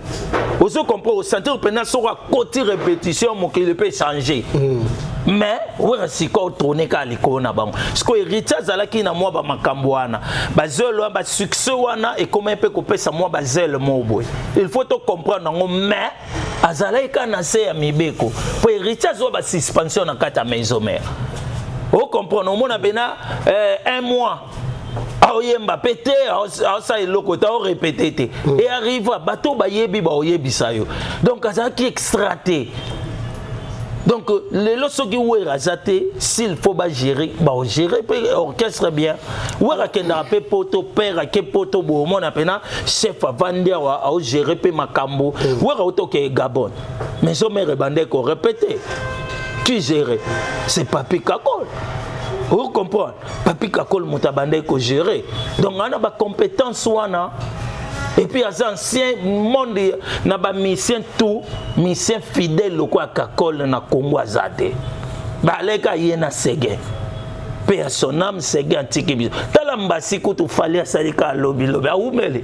Vous comprenez au centre pendant sera côté répétition mo qu'il peut changer. Mais wera siko tourner ka liko na bango. Sko héritier zalaki na moi ba makambo wana. Ba zelo ba succès wana et comment peut kopesa moi ba zelo mo boy. Il faut comprendre mais azalaika na se ya mibeko po héritier zo ba suspension na kata maison mère. Vous comprenez, on a bena un mois. Aoyemba pété, ça est loco, t'as répété. Et arrive à bateau ba yebi ba oyebi sayo. Donc azaki extraté. Donc les lorsque vous razate s'il faut ba gérer, ba gérer orchestre bien. Ou rakenda pe poto père ke poto bo mon apena chef avander a gérer pe makambo. Ou auto ke Gabon. Mais so mère bandé ko répéter. Qui gérer? C'est Papi Kakol. Vous comprenez? Papi Kakol mutabande ko gérer. Donc on a ba compétence wana. Et puis les anciens monde na ba mission tout, mission fidèle quoi Kakol na Congo azate. Ba leka yena sege. Personne sege antiki biso. Tala mbasi kutu fali asalika lobi lobi. Aumele.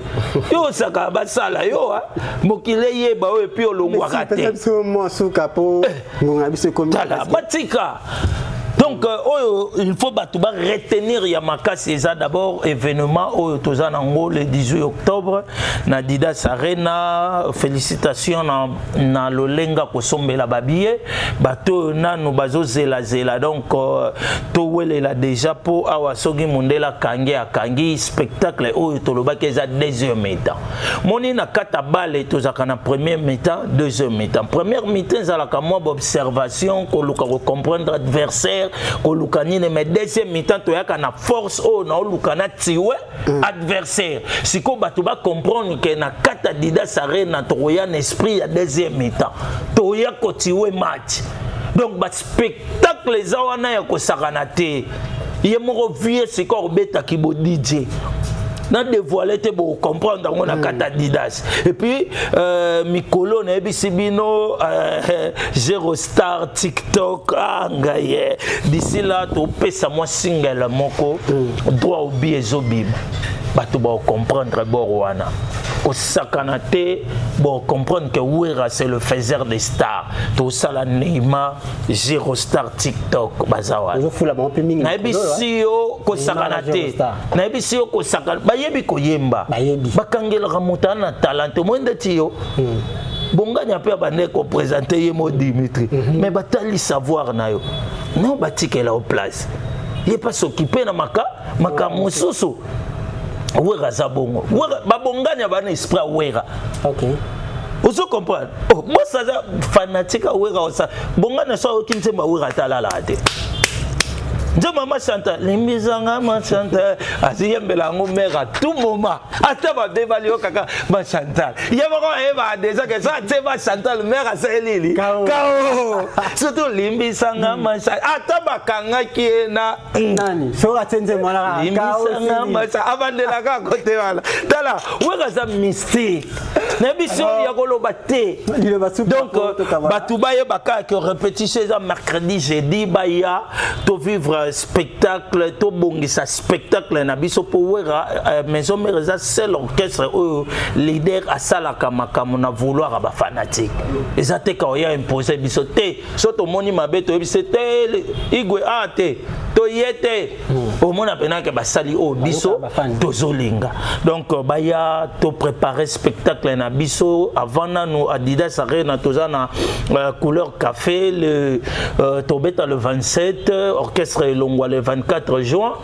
Yo saka basala yo ha. Mokile yeba o epi olongwa kate. Tala batika. Donc, il faut retenir Yamaka César d'abord événement au Tozanango le 18 octobre na Didas Arena. Félicitations na Lolenga Kosombe la Babie bato nanu bazo zela zela donc towele la déjà pour awasogi mundela kangi akangi spectacle au toloba keza deuxième mi-temps. Moni na kata bale tozaka na premier mi-temps deuxième mi-temps. Première mi-temps zalaka moi observation ko luka comprendre adversaire Kolukanine mais deuxième mi-temps to yaka na force o na olukana tiwe adversaire siko bato ba comprendre que na kata Didas Arena to ya esprit ya deuxième mi-temps to ya ko tiwe match donc ba spectacle zawana ya ko sakana te ye moko vie siko beta kibo DJ na dévoiler te pour comprendre on a kata Didas et puis mikolo na ebisibino Zero Star TikTok ngaye d'ici là to pesa moi single moko droit au biezo bim bato ba comprendre borwana au sakanate bon comprendre que Wera c'est le faiseur des stars tout ça la Neymar Zero Star TikTok bazawa na ebisio ko sakanate na ebisio ko sakana bayebi ko yemba bakangela ramuta na talent mwende tiyo bonganya pe bande ko présenter yemo Dimitri mais batali savoir na yo non batikela au place il pas s'occuper na maka mususu Wera zabongo Wera babonganya bana esprit Wera OK vous comprenez oh moi ça fanatique Wera ça bongana so kinze ba Wera talala ate nzo maman Chantal limbisanga maman Chantal asiyembela ngo mère à tout moment ata ba bebali yo kaka ma Chantal yebako eba déjà que ça te ba Chantal mère à Selili kao surtout limbisanga maman Chantal ata ba kanga ki na nani so atenze mwana limbisanga maman abandela ka côté wala tala weka za mystique na biso ya koloba te donc batuba ye baka que répétition ça mercredi jeudi baya to vivre spectacle to bongisa spectacle na biso po wera maison mère za seul orchestre leader à sala kamakamu na vouloir ba fanatique ezate ka ya imposer biso te soto moni mabe to biso te igwe ate to yete au mona pena ke basali o biso tozolinga donc baya to préparer spectacle na biso avant na nous Adidas Arena tozana couleur café le Tobeta le 27 orchestre Longwa le 24 juin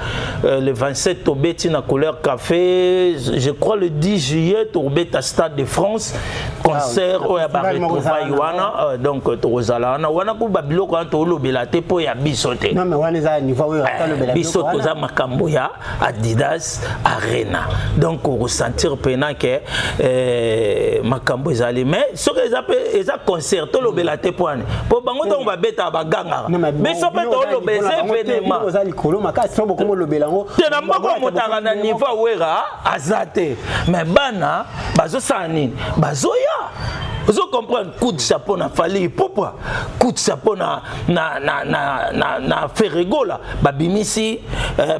le 27 Tobeti na couleur café je crois le 10 juillet Tobeta Stade de France concert o ya baretrouva wana donc tozala wana ku babilo ko to lobela te po ya biso te non mais wana za niveau o ya lobela biso toza makambo ya Adidas Arena donc on ressentir pena que makambo ezali mais ce que eza concert to lobela te poane po bango to ba beta ba ganga mais so pe to lobeza événement ozali kolo makasi so boko lobela ngo te na mboko motaka na niveau wera azate mais bana bazo sani bazoya vous comprenez coup de chapeau na fali pourquoi coup de chapeau na ferrego là babimisi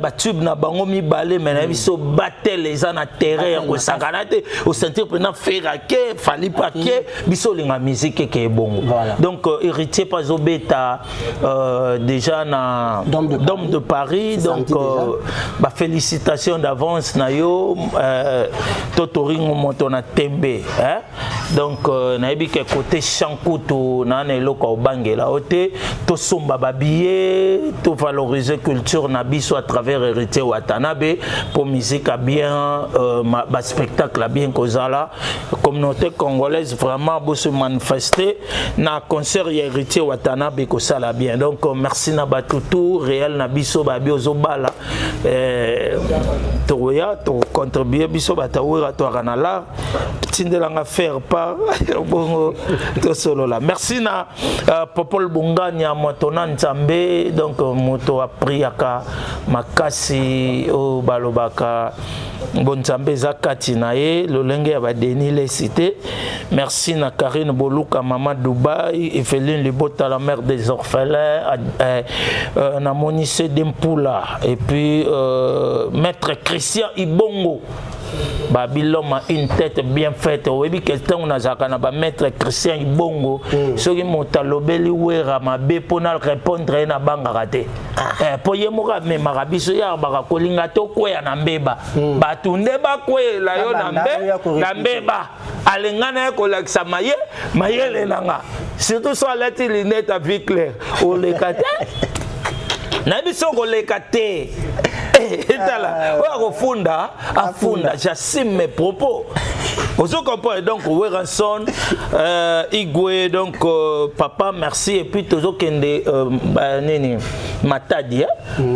ba tube na bango mi balé mais na biso battle les na terrain ko sanganate au sentir prenant ferrake fali paquet biso linga musique ke bongo donc héritier pas obeta déjà na Dôme de Paris donc ba félicitations d'avance na yo totoringo motona tembe hein donc nayebi ke côté chankutu na eloko obangela ote to somba babillet to valoriser culture na biso à travers héritier Watanabe pour musique à bien ba spectacle à bien kozala communauté congolaise vraiment beau se manifester na concert héritier Watanabe ko sala bien donc merci na batutu réel na biso babi ozobala to ya to contribuer biso batawira to kanala tindelanga faire part bongo to solo là merci na Popol Bonganya motona nzambe donc moto a priaka makasi o balobaka bonzambe zakati na ye lolenge ya ba Denis les cité merci na Karine Boluka maman Dubaï Eveline Libota la mère des orphelins na Monice Dempula et puis maître Christian Ibongo Babiloma une tête bien faite oyebi quelqu'un on a zakana ba maître Christian Ibongo soki motalobeli wera mabe pona répondre na banga raté po yemoka me marabiso ya baka kolinga to kwea na mbeba batunde ba kwela yo na mbeba alengana ko laksa mayele nanga surtout sur la lunette à vie claire o le kate na biso ko le kate etala wa funda afunda j'assume mes propos vous comprenez donc Weranson Igwe donc papa merci et puis toujours kende nini Matadi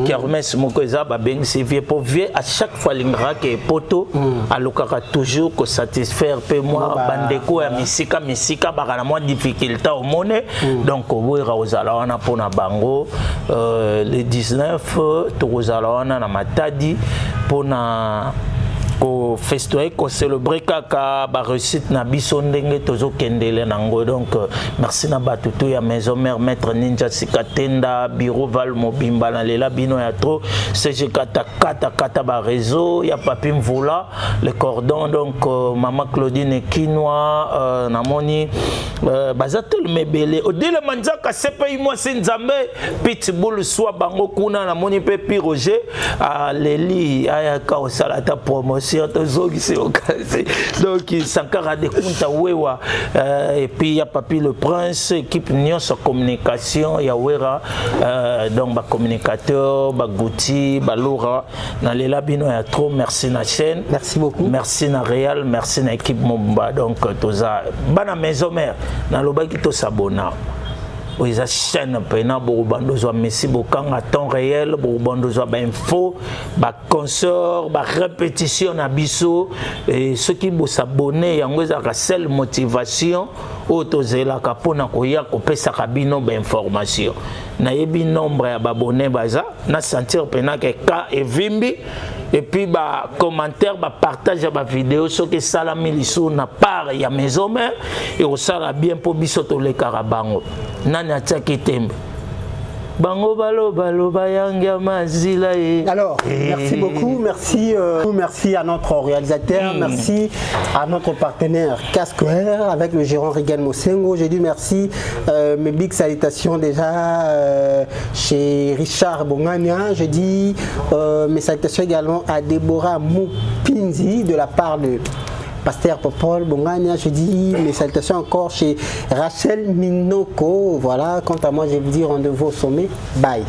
qui remet mon cousin ba ben c'est vieux pour vieux à chaque fois lingra que poto alokaka toujours que satisfaire pe moi bandeko ya misika baka na moi difficulté au monnaie donc wera ozala wana pona bango le 19 tozala wana na Matadi pona ko festoyer ko célébrer kaka ba réussite na biso ndenge tozo kendele nango donc merci na batutu ya maison mère maître Ninja Sikatenda bureau Val Mobimba na lela bino ya trop CG kata ba réseau ya papi mvula le cordon donc maman Claudine Kinwa na moni bazatel mebele odile manzaka sepe moi sinzambe pitbull soit bango kuna na moni pe Roger a leli aya ka osalata promotion donc Sankara de Kunta Wewa et puis il y a Papi le Prince équipe Nion sur communication il y a Wera donc ba communicateur ba Gouti ba Laura na les labino ya trop merci na chaîne merci beaucoup merci na Real merci na équipe Momba donc toza bana maison mère na lobaki to sabona ils ont chaîne pena bobandozo Messi bokanga temps réel bobandozo info ba consort ba répétition na biso et ceux qui vont s'abonner yango ezaka seule motivation otozela kapona koya kopesa kabino ba information na yebi nombre ya abonnés baza na sentir pena que ka evimbi et puis ba commentaire ba partage ba vidéo ceux qui salami liso na part ya maison mère et au sala bien pour biso to le karabango nani ataki tembe bango balo bayanga mazila. Alors merci beaucoup, merci à notre réalisateur, merci à notre partenaire Casquare avec le gérant Regan Mosengo. J'ai dit merci, mes big salutations déjà chez Richard Bongania. J'ai dit mes salutations également à Deborah Moupinzi de la part de Pasteur Popol Bongania. Je dis mes salutations encore chez Rachel Minoko. Voilà, quant à moi, je vais vous dire rendez-vous au sommet. Bye.